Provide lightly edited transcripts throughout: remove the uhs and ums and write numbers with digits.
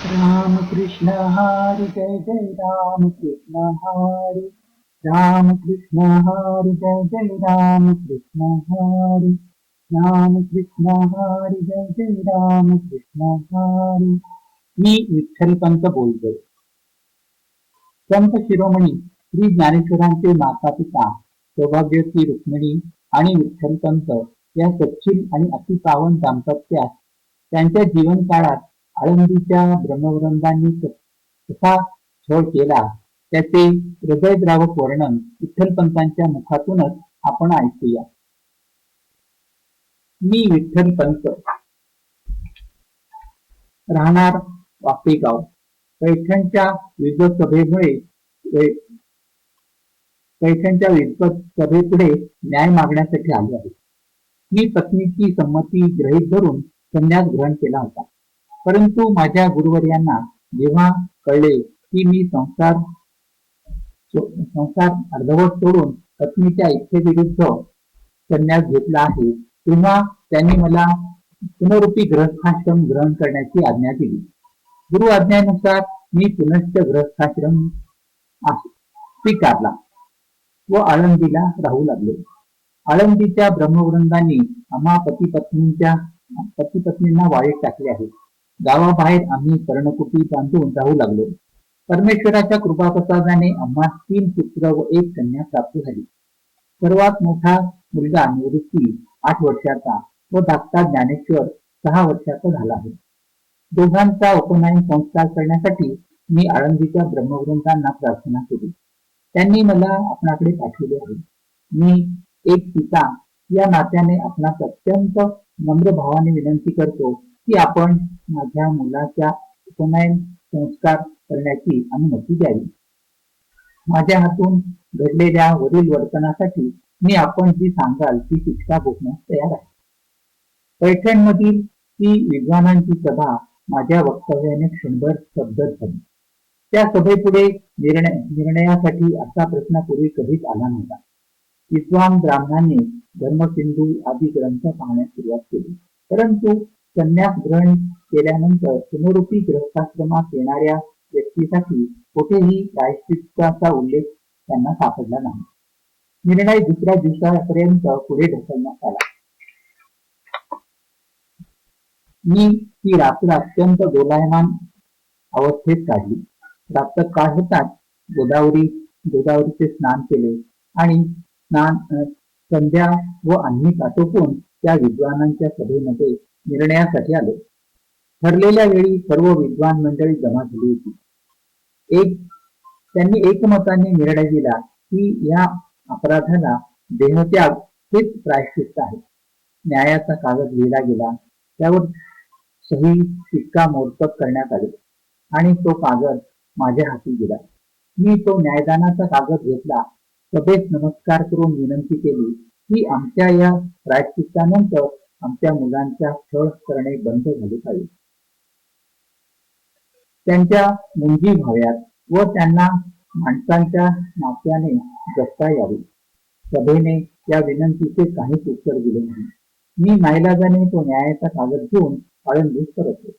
राम कृष्ण हरी जय जय राम कृष्ण हरी राम कृष्ण हरी जय जय राम कृष्ण हरी राम कृष्ण हरी जय जय राम कृष्ण हरी. मी विठ्ठलपंत बोलतोय. संत शिरोमणी श्री ज्ञानेश्वरांचे माता पिता सौभाग्यवती रुक्मिणी आणि विठ्ठलपंत या सच्चिल आणि अतिपावन दाम्पत्यात त्यांच्या जीवन काळात आळंदीच्या ब्रह्मवृंदांनी कसा छळ केला त्याचे हृदयद्रावक वर्णन विठ्ठलपंतांच्या मुखातूनच आपण ऐकूया. मी विठ्ठलपंत, राहणार वापेगाव. पैठणच्या विद्वत सभेमुळे पैठणच्या विद्वत सभेपुढे न्याय मागण्यासाठी आले आहे. मी पत्नीची संमती गृहीत धरून संन्यास ग्रहण केला होता. परंतु माझ्या गुरुवर्यांना जेव्हा कळले की मी संसार अर्धवट सोडून पत्नीच्या इच्छेविरुद्ध संन्यास घेतला आहे, तेव्हा त्यांनी मला पुनरुपी गृहस्थाश्रम ग्रहण करण्याची आज्ञा दिली. गुरु आज्ञेनुसार मी पुनश्च गृहस्थाश्रम स्वीकारला व आळंदीला राहू लागलो. आळंदीच्या ब्रह्मवृंदांनी आम्हा पती-पत्नींना वाळीत टाकले आहे. गावाबाहेर आम्ही पर्णकुटी बांधून राहू लागलो. परमेश्वराच्या कृपाप्रसादाने आम्हा 3 पुत्र व 1 कन्या प्राप्त झाली. सर्वात मोठा मुलगा निवृत्ती 8 वर्षाचा व धाकटा ज्ञानेश्वर 6 वर्षाचा झाला आहे. दोघांचा उपनयन संस्कार करण्यासाठी मी आळंदीच्या ब्रह्मवृंदांना प्रार्थना केली. त्यांनी मला आपणाकडे पाठवले आहे. मी एक पिता या नात्याने आपणास अत्यंत नम्र भावाने विनंती करतो की आपण माझ्या मुलाच्या उपनयन संस्कार करण्याची अनुमती द्यावी. माझ्या हातून घडलेल्या वरील वर्तनासाठी मी आपण जी सांगाल ती शिक्षा भोगण्यास तयार आहे. पैठणमधील ती विद्वानांची सभा माझ्या वक्तव्याने क्षणभर स्तब्ध झाली. त्या सभेपुढे निर्णयासाठी असा प्रश्न पूर्वी कधीच आला नव्हता. विद्वान ब्राह्मणांनी धर्मसिंधू आदी ग्रंथ पाहण्यास सुरुवात केली. परंतु संन्यास ग्रहण केल्यानंतर पुनरुपी गृहस्थाश्रमात येणाऱ्या व्यक्तीसाठी कुठेही प्रायश्चित्ताचा उल्लेख त्यांना सापडला नाही. निर्णय दुसऱ्या दिवसापर्यंत पुढे ढकलण्यात आला. मी ती रात्र अत्यंत दोलायमान अवस्थेत काढली. प्राप्त काळ होताच गोदावरीचे स्नान केले आणि संध्या व आन्हिक आटोपून त्या विद्वानांच्या सभेमध्ये निर्णयासाठी आलो. ठरलेल्या वेळी सर्व विद्वान मंडळी जमा झाली होती. त्यांनी एकमताने निर्णय दिला की या अपराधाला देहत्याग हेच प्रायश्चित्त आहे. न्यायाचा कागद लिहिला गेला. त्यावर सही शिक्कामोर्तब करण्यात आले आणि तो कागद माझ्या हाती दिला. मी तो न्यायदानाचा कागद घेतला. सभेत नमस्कार करून विनंती केली की आमच्या या प्रायश्चित्तानंतर आमच्या मुलांचा छळ करणे बंद झाले पाहिजे. त्यांच्या मुंजी व्हाव्यात व त्यांना माणसांच्या नात्याने जगता यावे. सभेने या विनंतीचे काहीच उत्तर दिले नाही. मी नाईलाजाने तो न्यायाचा कागद घेऊन आळंदीत परतलो.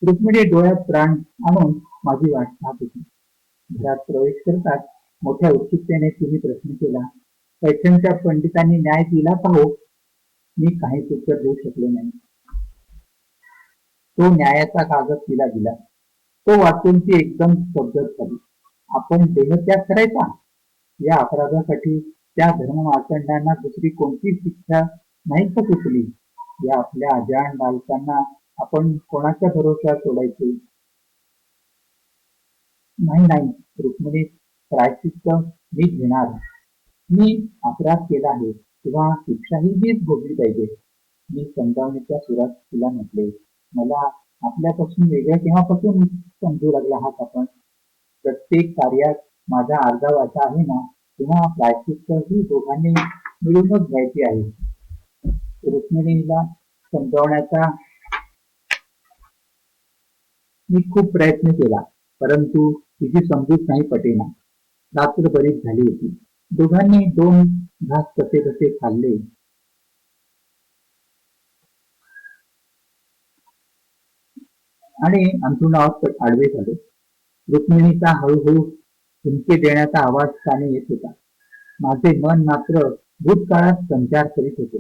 रुक्मिणी डोळ्यात प्राण आणून माझी वाट पाहत होती. घरात प्रवेश करताच मोठ्या उत्सुकतेने तिने प्रश्न केला, पैठणच्या पंडितांनी न्याय दिला का हो? मी काहीच उत्तर देऊ शकलो नाही. तो न्यायाचा कागद तिला दिला. तो वाचून ती एकदम स्तब्ध झाली. आपण देहत्याग करायचा? या अपराधासाठी त्या धर्ममार्तंडांना दुसरी कोणती शिक्षा नाही का सुचली? या आपल्या अजाण बालकांना आपण कोणाच्या भरोश्यावर सोडायचे? नाही रुक्मिणी, प्रायश्चित्त मी घेणार. मी अपराध केला आहे तेव्हा शिक्षाही मीच भोगली पाहिजे. मी समजावण्याच्या सुरात तिला म्हटले, मला आपल्यापासून वेगळ्या केव्हापासून समजू लागला आहात आपण? प्रत्येक कार्यात माझा अर्धा वाटा आहे ना, तेव्हा प्रायश्चित्त ही दोघांनी मिळूनच घ्यायची आहे. रुक्मिणीला समजावण्याचा मी खूप प्रयत्न केला, परंतु तिची समजूत नाही पटेना. रात्र बरीच झाली होती. दोघांनी 2 घास कसे खाल्ले आणि अंथरुणावर आडवे झाले. रुक्मिणीचा हळूहळू हुंदके देण्याचा आवाज कानी येत होता. माझे मन मात्र भूतकाळात संचार करीत होते.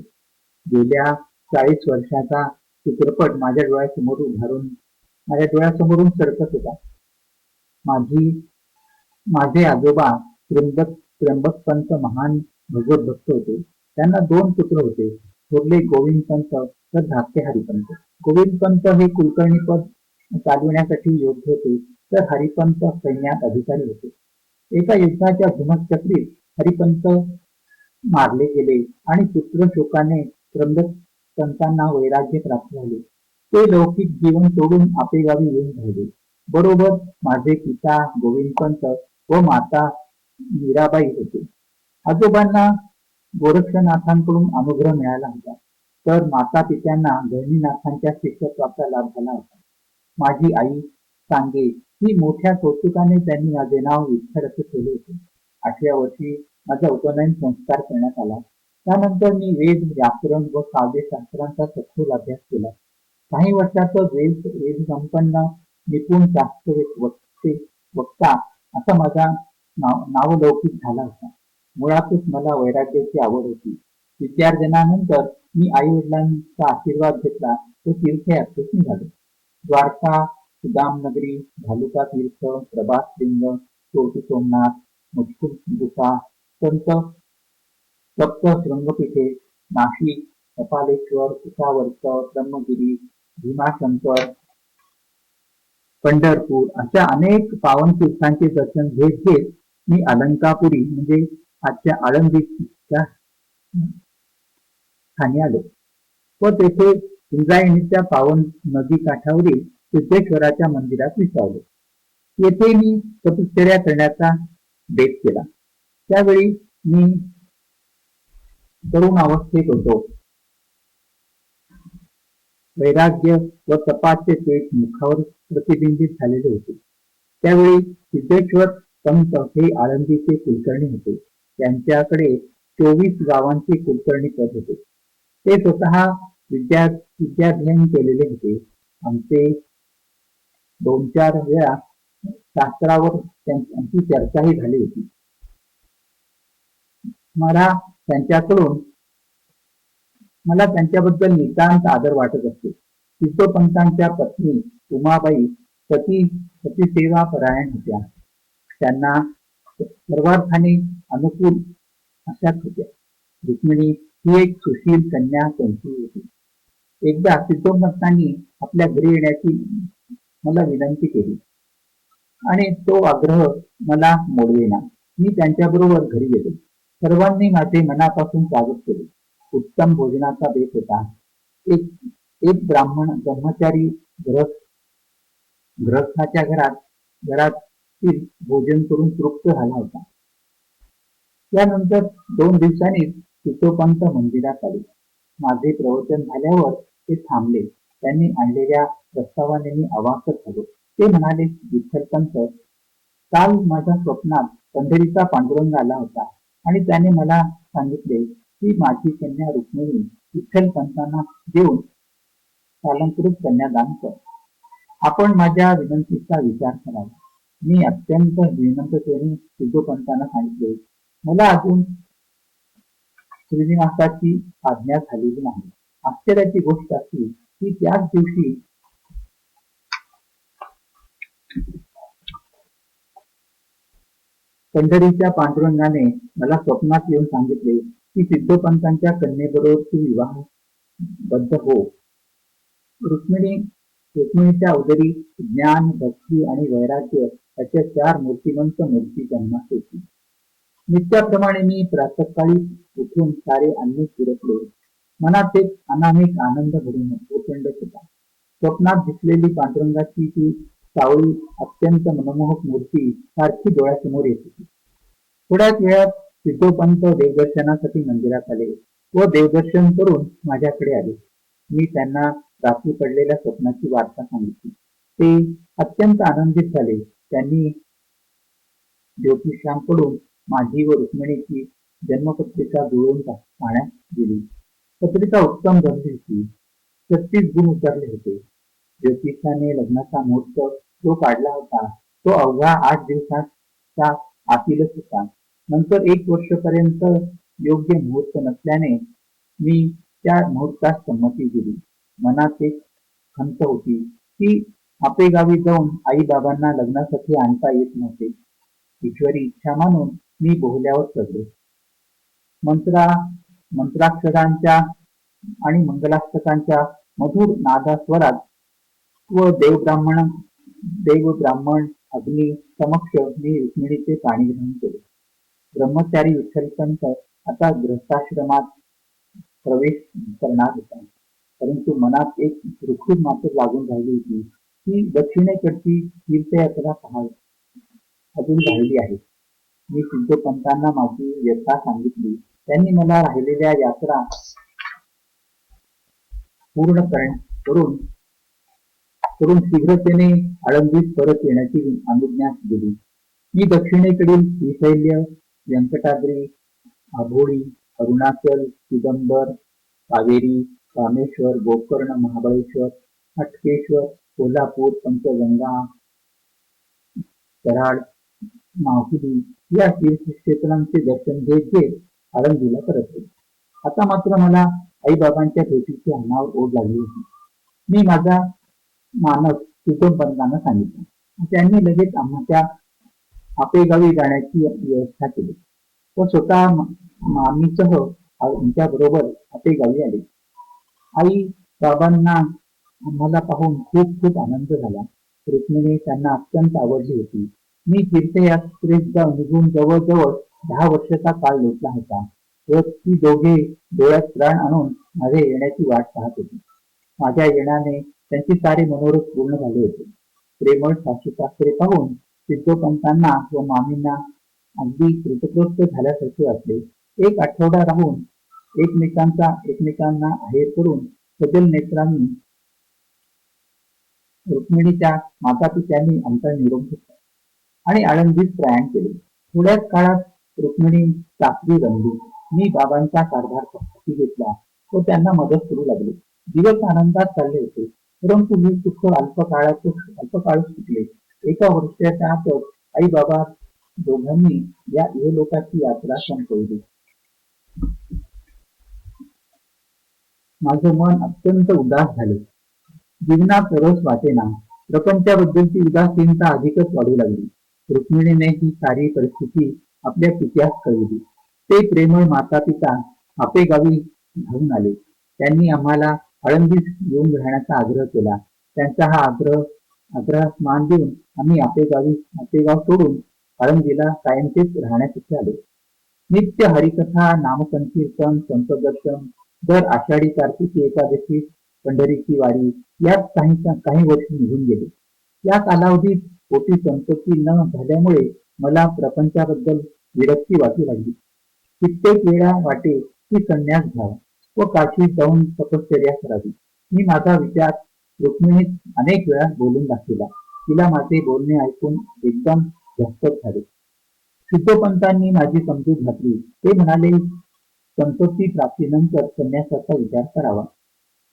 गेल्या 40 वर्षाचा चित्रपट माझ्या डोळ्यासमोरून सरकत होता. माझे आजोबा त्र्यंबकपंत महान भगवत भक्त होते. त्यांना 2 पुत्र होते. थोरले गोविंदपंत तर धाकटे हरिपंत. गोविंदपंत हे कुलकर्णी पद चालविण्यासाठी योग्य होते, तर हरिपंत सैन्यात अधिकारी होते. एका युद्धाच्या धुमश्चक्रीत हरिपंत मारले गेले आणि पुत्र शोकाने त्र्यंबकपंतांना वैराग्य प्राप्त झाले. ते लौकिक जीवन सोडून आपेगावी येऊन राहिले. बरोबर माझे पिता गोविंदपंत व माता मीराबाई होते. आजोबांना गोरक्षनाथांकडून अनुग्रह मिळाला होता, तर माता पित्यांना गहिनीनाथांच्या शिष्यत्वाचा लाभ झाला होता. माझी आई सांगे की मोठ्या कौतुकाने त्यांनी माझे नाव विठ्ठल असे ठेवले होते. 8व्या वर्षी माझा उपनयन संस्कार करण्यात आला. त्यानंतर मी वेद, व्याकरण व काव्यशास्त्रांचा सखोल अभ्यास केला. काही वर्षातच वेद संपन्न निपुण शास्त्र वक्ता असा माझा नावलौकिक झाला होता. मुळातच मला वैराग्याची आवड होती. विद्यार्जनानंतर मी आई वडिलांचा आशीर्वाद घेतला व तीर्थयात्रेस निघालो. द्वारका, सुदामनगरी, भालुका तीर्थ, प्रभासलिंग, चोटी सोमनाथ, मुचकुंद गुफा, संत सप्त शृंगपीठे, नाशिक, कपालेश्वर, कुशावर्त, ब्रह्मगिरी, भीमाशंकर, पंढरपूर अशा अनेक पावन तीर्थांचे दर्शन घेत घेत मी अलंकापुरी म्हणजे आजच्या आळंदीच्या ठाणी आलो व तेथे इंद्रायणीच्या पावन नदी काठावरील सिद्धेश्वराच्या मंदिरात विसावलो. येथे मी तपश्चर्या करण्याचा बेत केला. त्यावेळी मी तरुण अवस्थेत होतो. वैराग्य व तपाचे पेट मुखावर प्रतिबिंबित झालेले होते. त्यावेळी सिद्धेश्वर पंत हे आळंदीचे कुलकर्णी होते. त्यांच्याकडे 24 गावांचे कुलकर्णी पद होते. ते स्वतः विद्याध्ययन केलेले होते. आमचे 2-4 वेळा शास्त्रावर त्यांची चर्चाही झाली होती. मला त्यांच्याबद्दल नितांत आदर वाटत असते. सिद्धोपंतांच्या पत्नी उमाबाई सतीसेवा परायण होत्या. त्यांना सर्वार्थाने अनुकूल अशाच होत्या. रुक्मिणी ही एक सुशील कन्या पंथी होती. एकदा सिद्धोपंतांनी आपल्या घरी येण्याची मला विनंती केली आणि तो आग्रह मला मोडवेना. मी त्यांच्याबरोबर घरी गेलो. सर्वांनी माझे मनापासून स्वागत केले. उत्तम भोजनाचा बेत होता. एक ब्रह्मचारी गृहस्थाच्या घरातील भोजन करून तृप्त झाला होता. त्यानंतर 2 दिवसांनी सिद्धोपंत मंदिरात आले. माझे प्रवचन झाल्यावर ते थांबले. त्यांनी आणलेल्या प्रस्तावाने मी अवाकच झालो. ते म्हणाले, विठ्ठलपंत, काल माझ्या स्वप्नात पंढरीचा पांडुरंग आला होता आणि त्याने मला सांगितले की माझी कन्या रुक्मिणी विठ्ठलपंतांना देऊन कालांतरित कन्यादान कर. आपण माझ्या विनंतीचा विचार करावा. मी अत्यंत विनम्रतेने सिद्धोपंतांना सांगितले, मला अजून श्रीनिवासाची आज्ञा झालेली नाही. आश्चर्याची गोष्ट अशी की त्याच दिवशी पंढरीच्या पांडुरंगाने मला स्वप्नात येऊन सांगितले की सिद्धोपंतांच्या कन्येबरोबर तू विवाहबद्ध हो. रुक्मिणीच्या उदरी ज्ञान, भक्ती आणि वैराग्य अशा 4 मूर्तिमंत मूर्ती जन्मास येतील. नित्याप्रमाणे मी प्रातःकाळी उठून सारे अन्न फिरकले. मनात एक अनामिक आनंद भरून ओसंडत होता. स्वप्नात दिसलेली पांडुरंगाची ती सावळी अत्यंत मनमोहक मूर्ती सारखी डोळ्यासमोर येत होती. थोड्याच वेळात सिद्धोपंत देवदर्शनासाठी मंदिरात आले व देवदर्शन करून माझ्याकडे आले. मी त्यांना रात्री पडलेल्या स्वप्नाची वार्ता सांगितली. ते अत्यंत आनंदित झाले. त्यांनी ज्योतिषांकडून माझी व रुक्मिणीची जन्मपत्रिका जुळवून पाहण्यास दिली. पत्रिका उत्तम जमली होती. 36 गुण उतरले होते. ज्योतिषाने लग्नाचा मुहूर्त जो काढला होता तो अवघा 8 दिवसाच्या आतीलच होता. नंतर 1 वर्षापर्यंत योग्य मुहूर्त नसल्याने मी त्या मुहूर्तास संमती दिली. मनात एक खंत होती की आपेगावी जाऊन आई बाबांना लग्नासाठी आणता येत नव्हते. ईश्वरी इच्छा मानून मी बोहल्यावर चढलो. मंत्राक्षरांच्या आणि मंगलाष्टकांच्या मधुर नादास्वरात व देव ब्राह्मण अग्नी समक्ष मी रुक्मिणीचे पाणी ग्रहण केले. ब्रह्मचारी विठ्ठलपंत आता गृहस्थाश्रमात प्रवेश करणार होता. परंतु मनात एक रुखरुख मात्र लागून राहिली होती की दक्षिणेकडची तीर्थयात्रा अजून राहिली आहे. मी सिद्धोपंतांना माझी व्यथा सांगितली. त्यांनी मला राहिलेल्या यात्रा पूर्ण करून शीघ्रतेने आळंदीत परत येण्याची अनुज्ञा दिली. मी दक्षिणेकडील श्रीशैल्य, व्यंकटाद्री, आभोळी, अरुणाचल, चिदंबर, कावेरी, रामेश्वर, गोकर्ण, महाबळेश्वर, हटकेश्वर, कोल्हापूर, पंचगंगा, कराड, माहुली या तीर्थक्षेत्रांचे दर्शन घेत आळंदीला परतले. आता मात्र मला आईबाबांच्या भेटीची अनावर ओढ लागली होती. मी माझा मानस सिद्धोपंतांना सांगितलं. त्यांनी लगेच आम्हाला आपेगावी जाण्याची व्यवस्था केली व स्वतः मामीसह आमच्या बरोबर आपेगावी आले. आई बाबांना आम्हाला पाहून खूप खूप आनंद झाला. रुक्मिणी त्यांना अत्यंत आवडली होती. मी तीर्थयात्रेत निघून जवळजवळ 10 वर्षाचा काळ लोटला होता व ती दोघे डोळ्यात प्राण आणून माझ्या येण्याची वाट पाहत होती. माझ्या येण्याने त्यांची सारे मनोरथ पूर्ण झाले होते. प्रेमळ सासू-सासरे पाहून सिद्धोपंतांना व मामींना अगदी कृतकृत्य झाल्यासारखे वाटले. 1 आठवडा राहून एकमेकांना आहेर करून सजल नेत्रांनी रुक्मिणीच्या मातापित्यांनी आमचा निरोप घेतला आणि आळंदीत प्रयाण केले. थोड्याच काळात रुक्मिणी चाकरी रमली. मी बाबांचा कारभार हाती घेतला व त्यांना मदत करू लागले. दिवस आनंदात चालले होते. परंतु मी सुख अल्पकाळच टिकले. 1 वर्षाच्या आतच आई बाबा दोघांनी या इहलोकाची यात्रा संपवली. माझं मन अत्यंत उदास झाले. जीवनात रस वाटेना. प्रपंचाबद्दलची उदासीनता अधिकच वाढू लागली. रुक्मिणीने ही सारी परिस्थिती आपल्या पित्यास कळविली. ते प्रेमळ माता-पिता आपेगावी धावून आले. त्यांनी आम्हाला आळंदीत येऊन राहण्याचा आग्रह केला. त्यांचा हा आग्रहास मान देऊन आम्ही आपेगाव सोडून आळंदीला कायमचेच राहण्यासाठी आलो. नित्य हरिकथा, नामसंकीर्तन, संतदर्शन, दर आषाढी कार्तिकी एकादशी पंढरीची वारी यात काही वर्ष निघून गेले. या कालावधीत पोटी संतती न झाल्यामुळे मला प्रपंचाबद्दल विरक्ती वाटू लागली. कित्येक वेळा वाटे की संन्यास घ्यावा व काशीत जाऊन तपश्चर्या करावी. मी माझा विचार रुक्मिणीत अनेक वेळा बोलून दाखविला. तिला माझे बोलणे ऐकून एकदम झटपट झाले. सिद्धोपंतांनी माझी समजूत घातली. ते म्हणाले, संतती प्राप्तीनंतर संन्यासाचा विचार करावा.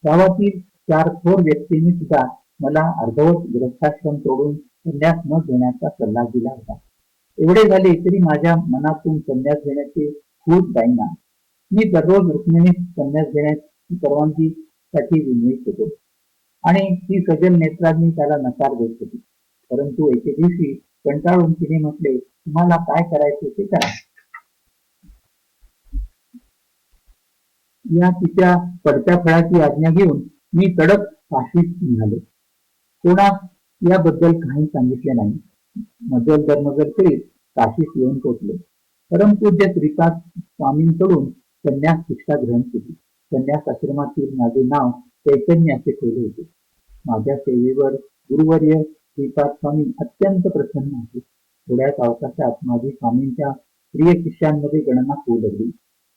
गावातील 4 थोर व्यक्तींनी सुद्धा मला अर्धवट गृहस्थाश्रम सोडून संन्यास न घेण्याचा सल्ला दिला होता. एवढे झाले तरी माझ्या मनातून संन्यास घेण्याचे खूप जाईना. मी दररोज रुक्मिणीस संन्यास घेण्याची परवानगीसाठी विनवित होतो आणि ती सजल नेत्रांनी त्याला नकार देत होती. परंतु एके दिवशी कंटाळून तिने म्हटले, तुम्हाला काय करायचे ते करा. या तिच्या पडत्या फळाची आज्ञा घेऊन मी तडक काशीत निघालो. कोणास याबद्दल काही सांगितले नाही. मजल दरमजल करीत काशीत येऊन पोचलो. परमपूज्य श्रीपाद स्वामींकडून संन्यास दीक्षा ग्रहण केली. संन्यास आश्रमातील माझे नाव चैतन्य असे ठेवले होते. माझ्या सेवेवर गुरुवर्य श्रीपाद स्वामी अत्यंत प्रसन्न होते. थोड्याच अवकाशात माझी स्वामींच्या प्रिय शिष्यांमध्ये गणना होऊ लागली.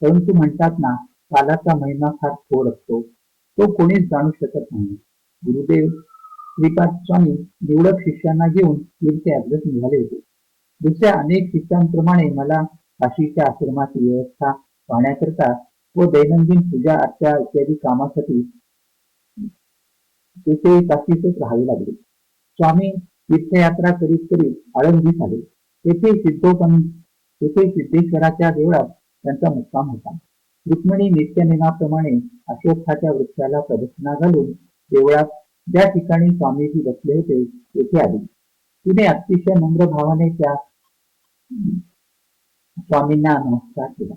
परंतु म्हणतात ना, कालाचा महिमा फार थोड असतो, तो कोणीच जाणू शकत नाही. गुरुदेव श्रीपाद स्वामी निवडक शिष्यांना घेऊन तीर्थयात्रेत निघाले होते. दुसऱ्या अनेक शिष्यांप्रमाणे मला काशीच्या आश्रमाची व्यवस्था पाहण्याकरता व दैनंदिन पूजा अर्चा इत्यादी कामासाठी तेथे ताशीतच राहावे लागले. स्वामी तीर्थयात्रा करीत करीत आळंदीस आले. तेथे सिद्धेश्वराच्या देवळात त्यांचा मुक्काम होता. रुक्मिणी नित्यनेमाप्रमाणे अश्वत्थाच्या वृक्षाला प्रदक्षिणा घालून देवळात ज्या ठिकाणी स्वामीजी बसले होते तेथे आली. तिने अतिशय नम्र भावाने त्या स्वामींना नमस्कार केला.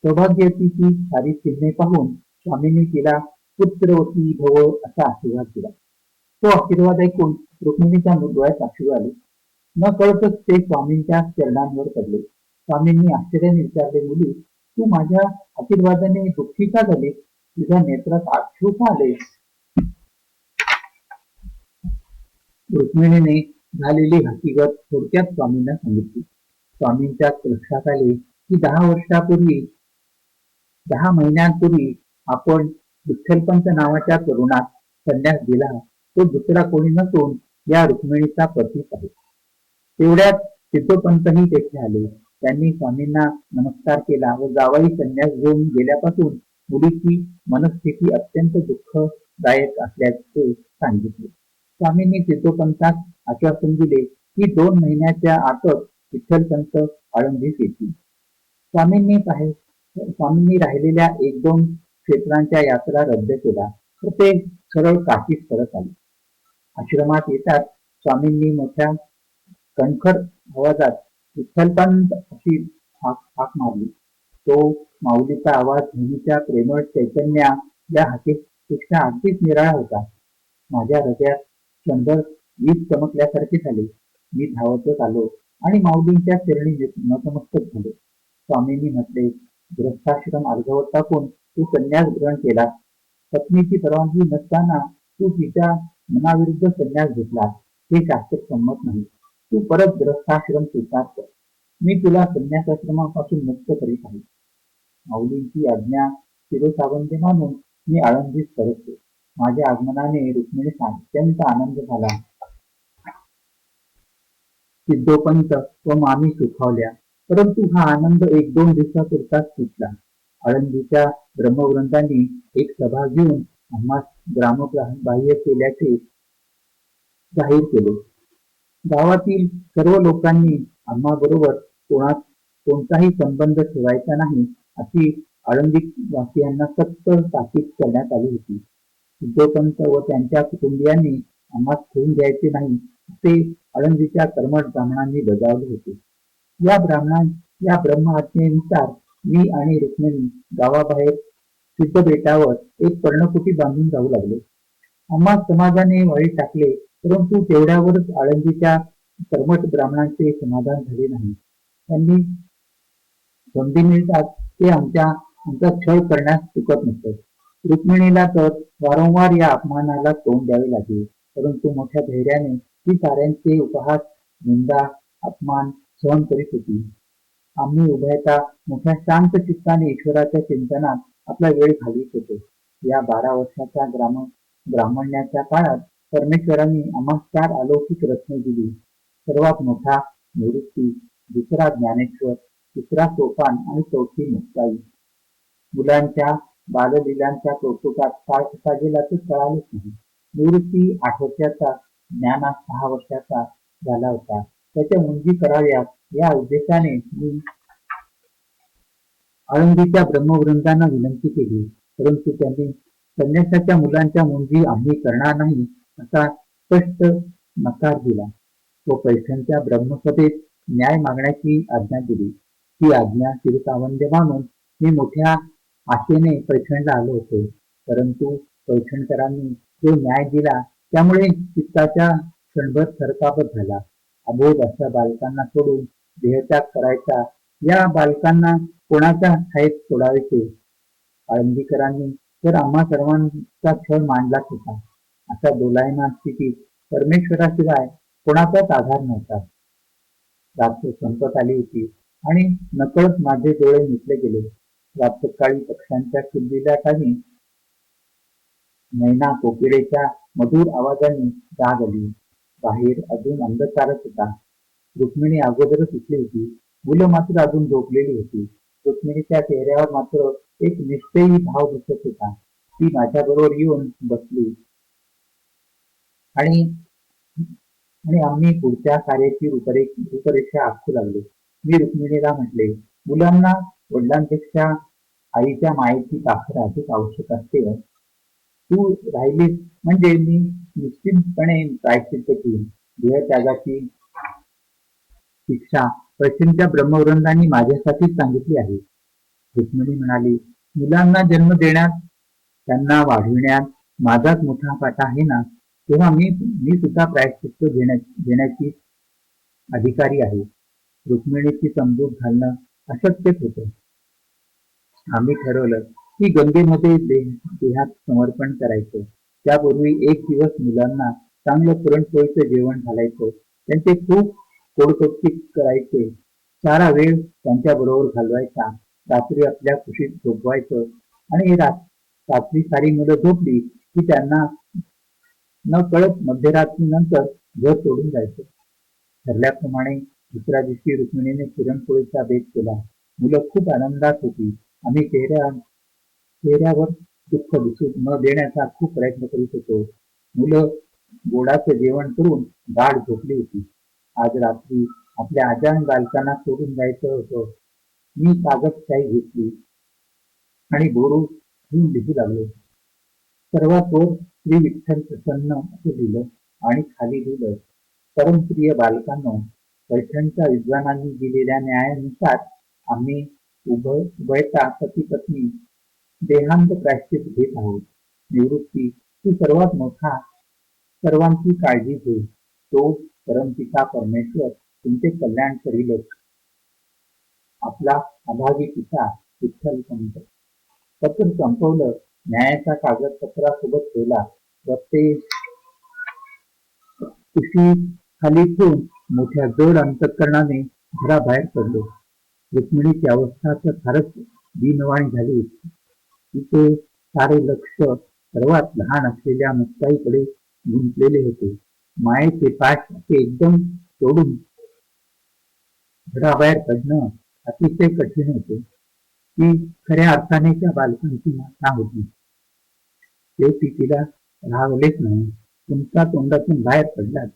सौभाग्यवतीची सारी चिन्हे पाहून स्वामींनी तिला पुत्रवती भव असा आशीर्वाद दिला. तो आशीर्वाद ऐकून रुक्मिणीच्या डोळ्यात अश्रू आले. न कळतच ते स्वामींच्या चरणांवर पडले. स्वामींनी आश्चर्याने विचारले, मुली, तू माझ्या आशीर्वादाने दुःखी का झाली? तुझ्या नेत्रात अश्रू का आले? रुक्मिणीने झालेली हकीकत थोडक्यात स्वामींना सांगितली. स्वामींच्या लक्षात आले की 10 महिन्यांपूर्वी आपण विठ्ठलपंत नावाच्या तरुणास संन्यास दिला, तो दुसरा कोणी नसून या रुक्मिणीचा पतीच आहे. तेवढ्यात सिद्धोपंतही तेथे आले. त्यांनी स्वामींना नमस्कार केला व जावई संन्यास घेऊन गेल्यापासून मुलीची मनस्थिती अत्यंत दुःखदायक असल्याचे सांगितले. स्वामींनी सिद्धोपंतास आश्वासन दिले की 2 महिन्याच्या आतच विठ्ठलपंत आळंदीस येतील. स्वामींनी राहिलेल्या 1-2 क्षेत्रांच्या यात्रा रद्द केल्या व ते सरळ काशीस परत आले. आश्रमात येतात स्वामींनी मोठ्या कणखर आवाजात विठ्ठलपंत अशी हाक मारली. तो माऊलीचा आवाज नेहमीच्या प्रेमळ चैतन्या या हाकेपेक्षा अगदीच निराळा होता. माझ्या हृदयात क्षणभर वीज चमकल्यासारखे झाले. मी धावतच आलो आणि माऊलींच्या चरणी नतमस्तक झालो. स्वामींनी म्हटले, गृहस्थाश्रम अर्धवट टाकून तू संन्यास ग्रहण केला. पत्नीची परवानगी नसताना तू तिच्या मनाविरुद्ध संन्यास घेतलास, हे शास्त्रसंमत नाही. तू परत गृहस्थाश्रम स्वीकार कर. मी तुला संन्यासाश्रमापासून मुक्त करीत आहे. माऊलींची आज्ञा शिरोसावंत मानून मी आळंदीस परतलो. माझ्या आगमनाने रुक्मिणीस अत्यंत आनंद झाला. सिद्धोपंत व मामी सुखावल्या. परंतु हा आनंद 1-2 दिवसापुरताच टिकला. आळंदीच्या ब्रह्मवृंदांनी एक सभा घेऊन आम्हास ग्रामबाह्य केल्याचे जाहीर केले. गावातील सर्व लोकांनी आम्हाबरोबर कोणताही संबंध ठेवायचा नाही अशी आळंदीवासियांना सक्त ताकीद करण्यात आली होती. सिद्धोपंत व त्यांच्या कुटुंबियांनी आम्हास ठेवून द्यायचे नाही असे आळंदीच्या कर्मठ ब्राह्मणांनी बजावले होते. या ब्रह्म आज्ञेनुसार मी आणि रुक्मिणी गावाबाहेर सिद्धबेटावर एक पर्णकुटी बांधून जाऊ लागलो. आम्हा समाजाने वाळी टाकले, परंतु तेवढ्यावरच आळंदीच्या कर्मठ ब्राह्मणांचे समाधान झाले नाही. त्यांनी संधी मिळतात ते आमचा छळ करण्यास चुकत नसत. रुक्मिणीला तर वारंवार या अपमानाला तोंड द्यावे लागले, परंतु मोठ्या धैर्याने ती साऱ्यांचे उपहास, निंदा, अपमान सहन करीत होती. आम्ही उभयता मोठ्या शांत चित्ताने ईश्वराच्या चिंतनात आपला वेळ घालवित होतो. या 12 वर्षाच्या ब्राह्मण्याच्या काळात परमेश्वरांनी आम्हा 4 अलौकिक रत्ने दिली. सर्वात मोठा निवृत्ती, दुसरा ज्ञानेश्वर, तिसरा सोपान आणि चौथी मुक्ताई. मुलांच्या बाललीलांच्या कौतुकात काळ कसा गेला ते कळालेच नाही. निवृत्ती 8 वर्षाचा, ज्ञाना 6 वर्षाचा झाला होता. त्याच्या मुंजी कराव्यात या उद्देशाने मी आळंदीच्या ब्रह्मवृंदांना विनंती केली, परंतु त्यांनी संन्यासाच्या मुलांच्या मुंजी आम्ही करणार नाही असा स्पष्ट नकार दिला व पैठणच्या ब्रह्मसभेत न्याय मागण्याची आज्ञा दिली. ही आज्ञा शिरसावंत मानून मी मोठ्या आशेने पैठणला आलो होतो, परंतु पैठणकरांनी जो न्याय दिला त्यामुळे चित्ताच्या क्षणभर थरकापच झाला. अबोध अशा बालकांना सोडून देहत्याग करायचा, या बालकांना कोणाच्या ठाईत सोडायचे? आळंदीकरांनी तर आम्हा सर्वांचा छळ मांडलाच होता. अशा दोलायमान स्थितीत परमेश्वराशिवाय कोणाचाच आधार नव्हता. रात्र संपत आली होती आणि नकळत माझे डोळे मिटले गेले. प्रातःकाळी पक्ष्यांच्या किलबिलाटाने, मैना कोकिळेच्या मधुर आवाजाने जाग आली. बाहेर अजून अंधकारच होता. रुक्मिणी अगोदरच उठली होती. मुलं मात्र अजून झोपलेली होती. रुक्मिणीच्या चेहऱ्यावर मात्र एक निश्चयी भाव दिसत होता. ती माझ्याबरोबर येऊन बसली आणि आणि आम्ही पुढच्या कार्याची रूपरेषा आखू लागलो. मी रुक्मिणीला म्हटले, मुलांना वडिलांपेक्षा आईच्या मायेची साखर अधिक आवश्यक असते. तू राहिलीस म्हणजे मी निश्चितपणे प्रायश्चित्त केली. देहत्यागाची शिक्षा पश्चिमच्या ब्रह्मवृंदांनी माझ्यासाठीच सांगितली आहे. रुक्मिणी म्हणाली, मुलांना जन्म देण्यात, त्यांना वाढविण्यात माझाच मोठा वाटा आहे ना, तेव्हा मी सुद्धा प्रायश्चित्त घेण्याची अधिकारी आहे. रुक्मिणीची समजूत घालणं अशक्यच होतं. आम्ही ठरवलं की गंगेमध्ये देहात समर्पण करायचं. त्यापूर्वी एक दिवस मुलांना चांगलं पुरणपोळीचं जेवण घालायचं. त्यांचे खूप कोडकौतिक करायचे. सारा वेळ त्यांच्या बरोबर घालवायचा. रात्री आपल्या कुशीत झोपवायचं आणि रात्री सारी मुलं झोपली की त्यांना न कळत मध्यरात्रीनंतर घर सोडून जायचं. ठरल्याप्रमाणे दुसऱ्या दिवशी रुक्मिणीने पुरणपोळीचा बेत केला. मुलं खूप आनंदात होती. आम्ही चेहऱ्यावर दुःख दिसू न देण्याचा खूप प्रयत्न करीत होतो. मुलं गोडाचं जेवण करून गाढ झोपली होती. आज रात्री आपल्या अजाण बालकांना सोडून जायचं होतं. मी कागदशाही घेतली आणि बोरू घेऊन लिहू लागलो. सर्वात वर श्री विठ्ठल प्रसन्न असं लिहिलं आणि खाली लिहिलं, परमप्रिय बालकांनो, पैठणच्या विद्वानांनी दिलेल्या न्यायानुसार आम्ही उभयता पती पत्नी देहांत प्रायश्चित घेत आहोत. निवृत्ती ही सर्वात मोठा सर्वांची काळजी घेईल. तो परमपिता परमेश्वर तुमचे कल्याण करीलच. आपला अभागी पिता विठ्ठल पंत. पत्र संपवलं. न्यायाचा कागद पत्रासोबत ठेवला व ते उशी खाली ठेवून मोठ्या जड अंतःकरणाने घराबाहेर पडलो. रुक्मिणीची अवस्था तर फारच दीनवाणी झाली होती. तिचे सारे लक्ष सर्वात लहान असलेल्या मुक्ताईकडे गुंतलेले होते. मायेचे पाठ असे एकदम सोडून घराबाहेर पडणं अतिशय कठीण होते. ती खऱ्या अर्थाने त्या बालकांची माता होती. शेवटी तिला राहवलेच नाही. तुमच्या तोंडातून बाहेर पडलात,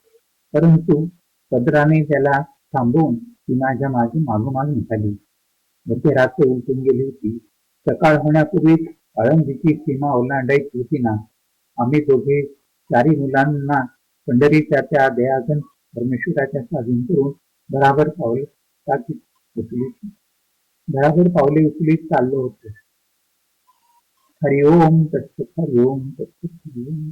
परंतु पदराने त्याला थांबवून ती माझ्या मागोमाग निघाली. मध्यरात्र उलटून गेली होती. सकाळ होण्यापूर्वी आळंदीची सीमा ओलांडायची होती ना. आम्ही दोघे चारी मुलांना पंढरीच्या त्या दयाघन परमेश्वराच्या स्वाधीन करून बराबर पावले उचलीत चाललो होतो. हरिओम तत्सत, हरिओम तत्सत, हरिओम.